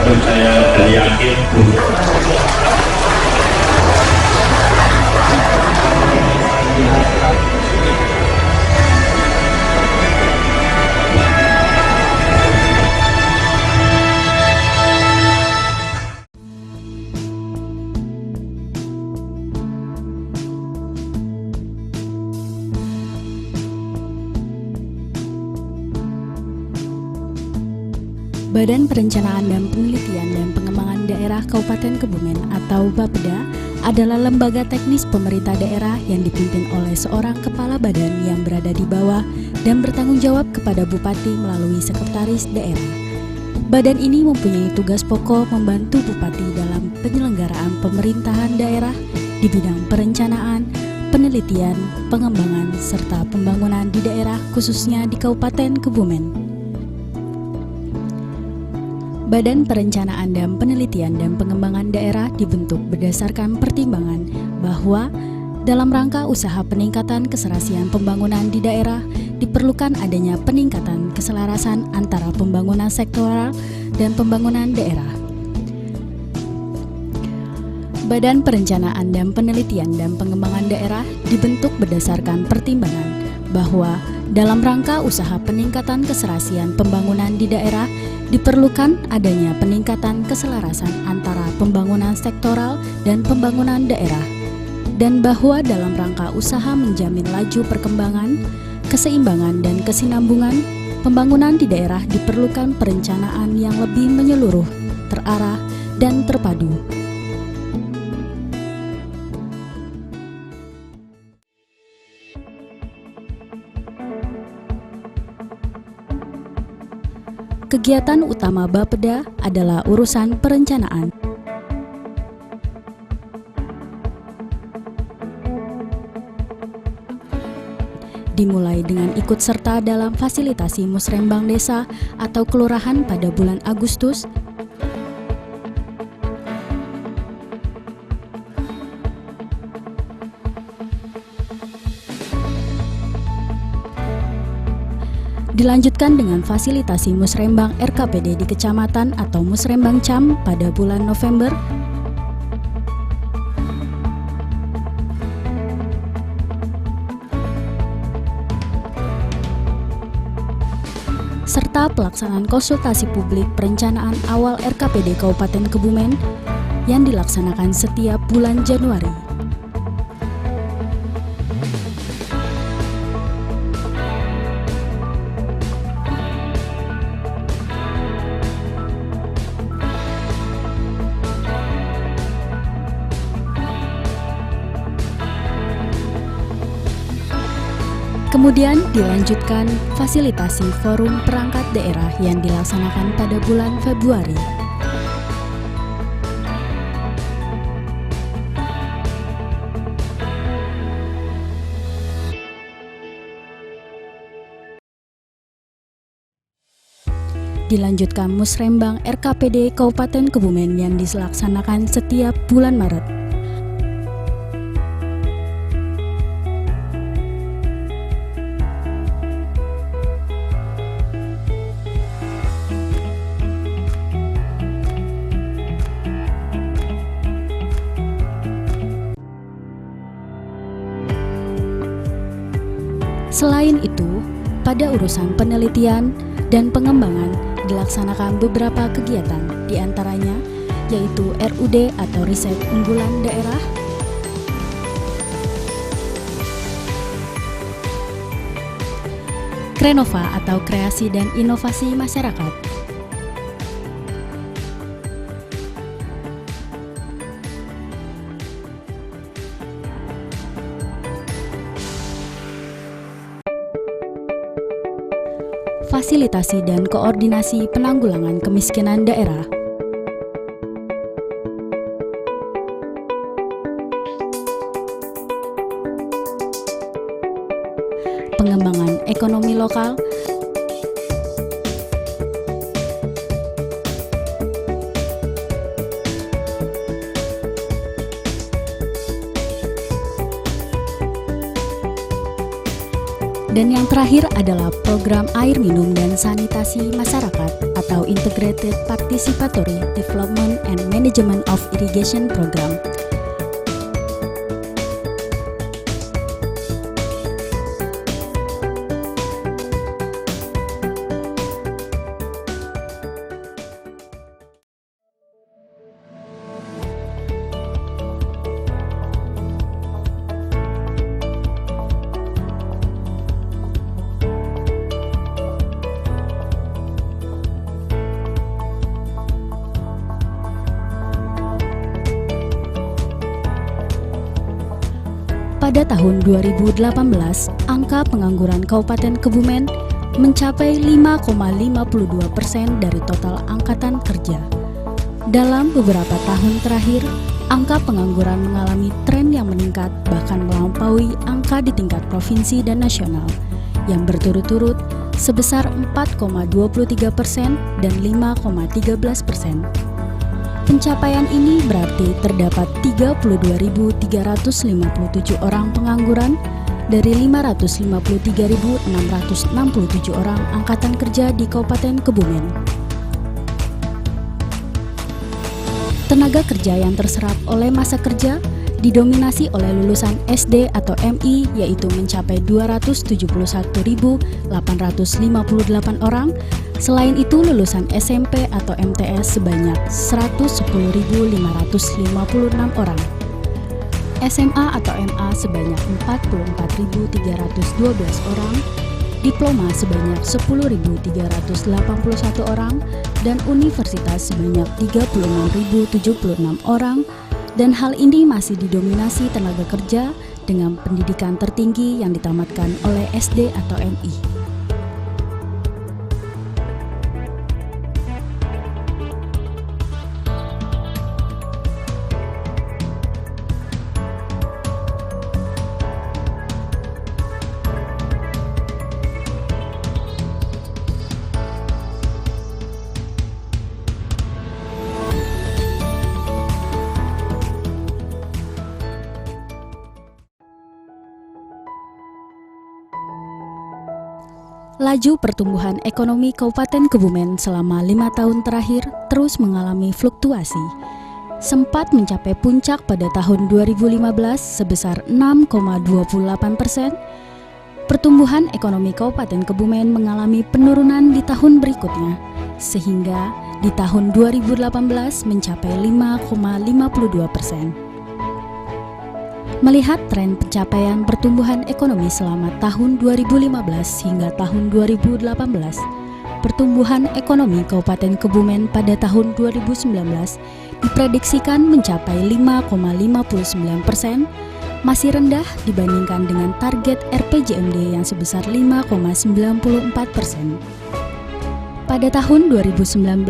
walaupun saya yakin Badan Perencanaan dan Penelitian dan Pengembangan Daerah Kabupaten Kebumen atau Bapeda adalah lembaga teknis pemerintah daerah yang dipimpin oleh seorang kepala badan yang berada di bawah dan bertanggung jawab kepada Bupati melalui Sekretaris Daerah. Badan ini mempunyai tugas pokok membantu Bupati dalam penyelenggaraan pemerintahan daerah di bidang perencanaan, penelitian, pengembangan, serta pembangunan di daerah khususnya di Kabupaten Kebumen. Badan Perencanaan dan Penelitian dan Pengembangan Daerah dibentuk berdasarkan pertimbangan bahwa dalam rangka usaha peningkatan keserasian pembangunan di daerah diperlukan adanya peningkatan keselarasan antara pembangunan sektoral dan pembangunan daerah. Badan Perencanaan dan Penelitian dan Pengembangan Daerah dibentuk berdasarkan pertimbangan bahwa dalam rangka usaha peningkatan keserasian pembangunan di daerah diperlukan adanya peningkatan keselarasan antara pembangunan sektoral dan pembangunan daerah, dan bahwa dalam rangka usaha menjamin laju perkembangan, keseimbangan dan kesinambungan pembangunan di daerah diperlukan perencanaan yang lebih menyeluruh, terarah, dan terpadu. Kegiatan utama Bapeda adalah urusan perencanaan. Dimulai dengan ikut serta dalam fasilitasi musrembang desa atau kelurahan pada bulan Agustus, dilanjutkan dengan fasilitasi musrembang RKPD di kecamatan atau musrembang CAM pada bulan November, serta pelaksanaan konsultasi publik perencanaan awal RKPD Kabupaten Kebumen yang dilaksanakan setiap bulan Januari. Kemudian dilanjutkan fasilitasi forum perangkat daerah yang dilaksanakan pada bulan Februari. Dilanjutkan musrembang RKPD Kabupaten Kebumen yang dilaksanakan setiap bulan Maret. Selain itu, pada urusan penelitian dan pengembangan dilaksanakan beberapa kegiatan, diantaranya yaitu RUD atau Riset Unggulan Daerah, Krenova atau Kreasi dan Inovasi Masyarakat, Fasilitasi dan Koordinasi Penanggulangan Kemiskinan Daerah, Pengembangan Ekonomi Lokal, dan yang terakhir adalah program air minum dan sanitasi masyarakat atau Integrated Participatory Development and Management of Irrigation Program. Pada tahun 2018, angka pengangguran Kabupaten Kebumen mencapai 5,52% dari total angkatan kerja. Dalam beberapa tahun terakhir, angka pengangguran mengalami tren yang meningkat bahkan melampaui angka di tingkat provinsi dan nasional yang berturut-turut sebesar 4,23% dan 5,13%. Pencapaian ini berarti terdapat 32.357 orang pengangguran dari 553.667 orang angkatan kerja di Kabupaten Kebumen. Tenaga kerja yang terserap oleh masa kerja didominasi oleh lulusan SD atau MI yaitu mencapai 271.858 orang. Selain itu lulusan SMP atau MTS sebanyak 110.556 orang. SMA atau MA sebanyak 44.312 orang. Diploma sebanyak 10.381 orang dan universitas sebanyak 36.076 orang. Dan hal ini masih didominasi tenaga kerja dengan pendidikan tertinggi yang ditamatkan oleh SD atau MI. Laju pertumbuhan ekonomi Kabupaten Kebumen selama 5 tahun terakhir terus mengalami fluktuasi. Sempat mencapai puncak pada tahun 2015 sebesar 6,28%. Pertumbuhan ekonomi Kabupaten Kebumen mengalami penurunan di tahun berikutnya, sehingga di tahun 2018 mencapai 5,52%. Melihat tren pencapaian pertumbuhan ekonomi selama tahun 2015 hingga tahun 2018, pertumbuhan ekonomi Kabupaten Kebumen pada tahun 2019 diprediksikan mencapai 5,59%, masih rendah dibandingkan dengan target RPJMD yang sebesar 5,94%. Pada tahun 2019,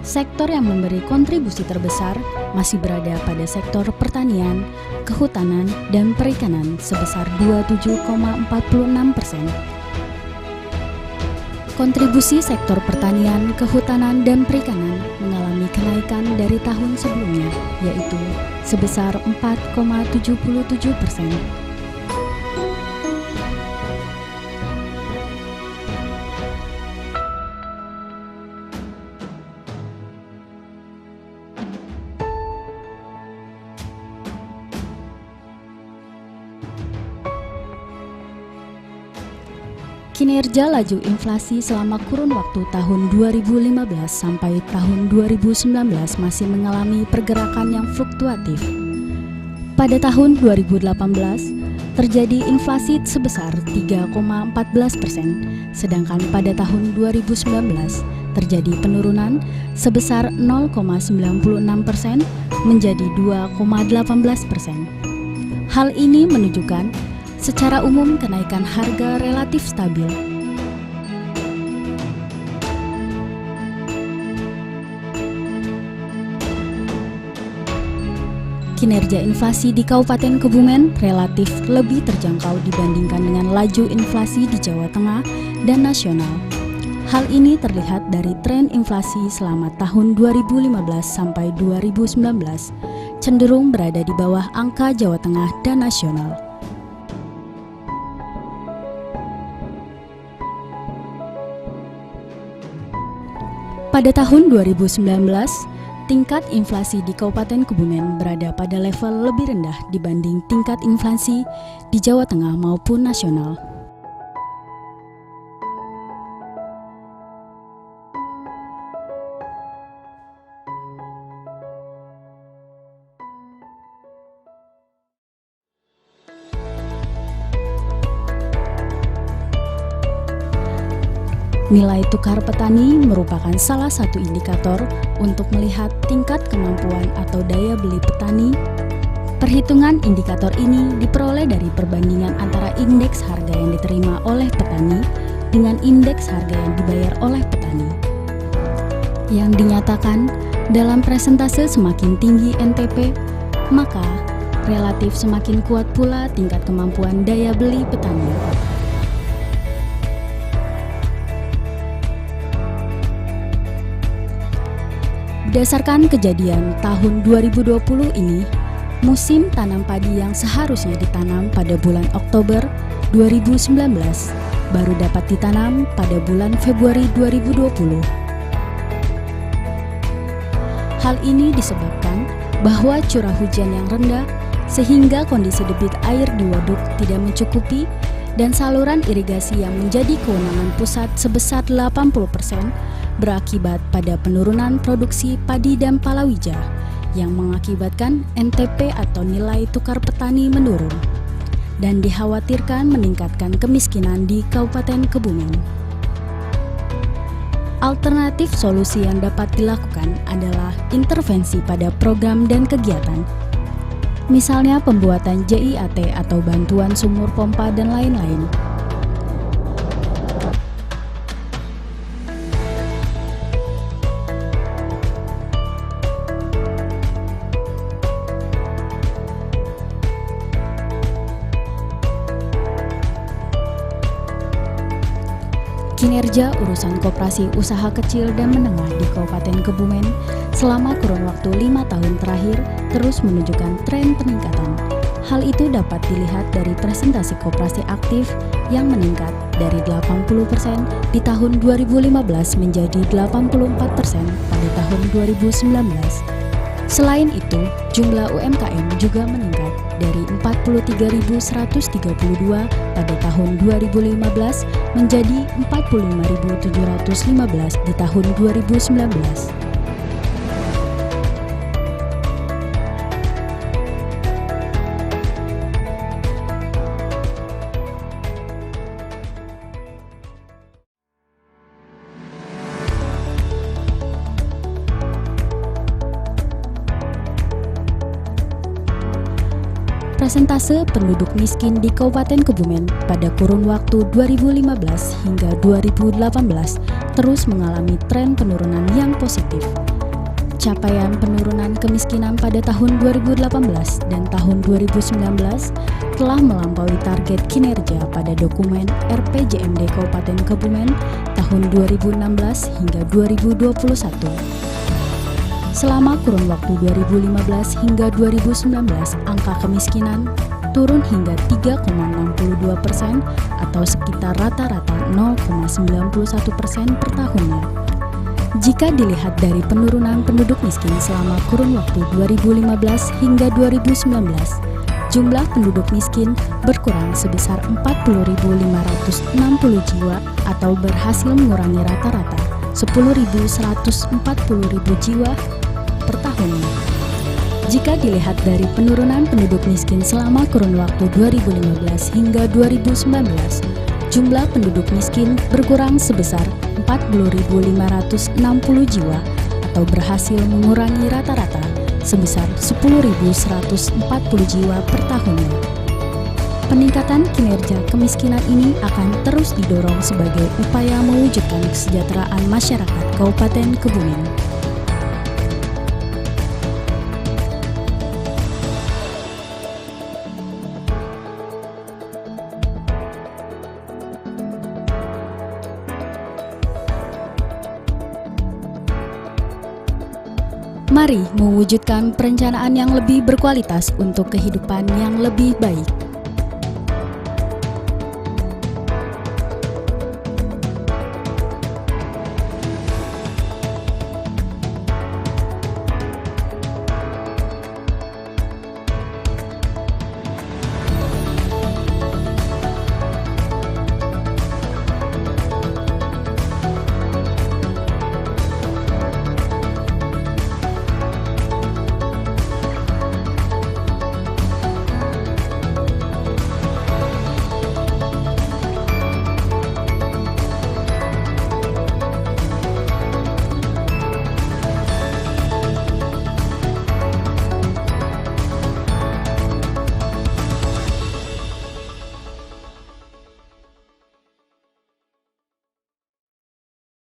sektor yang memberi kontribusi terbesar masih berada pada sektor pertanian, kehutanan, dan perikanan sebesar 27,46%. Kontribusi sektor pertanian, kehutanan, dan perikanan mengalami kenaikan dari tahun sebelumnya, yaitu sebesar 4,77%. Kinerja laju inflasi selama kurun waktu tahun 2015 sampai tahun 2019 masih mengalami pergerakan yang fluktuatif. Pada tahun 2018, terjadi inflasi sebesar 3,14%, sedangkan pada tahun 2019 terjadi penurunan sebesar 0,96% menjadi 2,18%. Hal ini menunjukkan secara umum kenaikan harga relatif stabil. Kinerja inflasi di Kabupaten Kebumen relatif lebih terjangkau dibandingkan dengan laju inflasi di Jawa Tengah dan nasional. Hal ini terlihat dari tren inflasi selama tahun 2015 sampai 2019 cenderung berada di bawah angka Jawa Tengah dan nasional. Pada tahun 2019, tingkat inflasi di Kabupaten Kebumen berada pada level lebih rendah dibanding tingkat inflasi di Jawa Tengah maupun nasional. Nilai tukar petani merupakan salah satu indikator untuk melihat tingkat kemampuan atau daya beli petani. Perhitungan indikator ini diperoleh dari perbandingan antara indeks harga yang diterima oleh petani dengan indeks harga yang dibayar oleh petani. Yang dinyatakan dalam presentase semakin tinggi NTP, maka relatif semakin kuat pula tingkat kemampuan daya beli petani. Berdasarkan kejadian tahun 2020 ini, musim tanam padi yang seharusnya ditanam pada bulan Oktober 2019 baru dapat ditanam pada bulan Februari 2020. Hal ini disebabkan bahwa curah hujan yang rendah sehingga kondisi debit air di waduk tidak mencukupi dan saluran irigasi yang menjadi kewenangan pusat sebesar 80% berakibat pada penurunan produksi padi dan palawija yang mengakibatkan NTP atau nilai tukar petani menurun dan dikhawatirkan meningkatkan kemiskinan di Kabupaten Kebumen. Alternatif solusi yang dapat dilakukan adalah intervensi pada program dan kegiatan, misalnya pembuatan JIAT atau bantuan sumur pompa dan lain-lain. Kinerja urusan koperasi usaha kecil dan menengah di Kabupaten Kebumen selama kurun waktu 5 tahun terakhir terus menunjukkan tren peningkatan. Hal itu dapat dilihat dari presentasi koperasi aktif yang meningkat dari 80% di tahun 2015 menjadi 84% pada tahun 2019. Selain itu, jumlah UMKM juga meningkat dari 43.132 pada tahun 2015 menjadi 45.715 di tahun 2019. Persentase penduduk miskin di Kabupaten Kebumen pada kurun waktu 2015 hingga 2018 terus mengalami tren penurunan yang positif. Capaian penurunan kemiskinan pada tahun 2018 dan tahun 2019 telah melampaui target kinerja pada dokumen RPJMD Kabupaten Kebumen tahun 2016 hingga 2021. Selama kurun waktu 2015 hingga 2019, angka kemiskinan turun hingga 3,62% atau sekitar rata-rata 0,91% per tahunnya. Jika dilihat dari penurunan penduduk miskin selama kurun waktu 2015 hingga 2019, jumlah penduduk miskin berkurang sebesar 40.560 jiwa atau berhasil mengurangi rata-rata 10.140.000 jiwa per tahunnya. Jika dilihat dari penurunan penduduk miskin selama kurun waktu 2015 hingga 2019, jumlah penduduk miskin berkurang sebesar 40.560 jiwa atau berhasil mengurangi rata-rata sebesar 10.140 jiwa per tahunnya. Peningkatan kinerja kemiskinan ini akan terus didorong sebagai upaya mewujudkan kesejahteraan masyarakat Kabupaten Kebumen. Mari mewujudkan perencanaan yang lebih berkualitas untuk kehidupan yang lebih baik.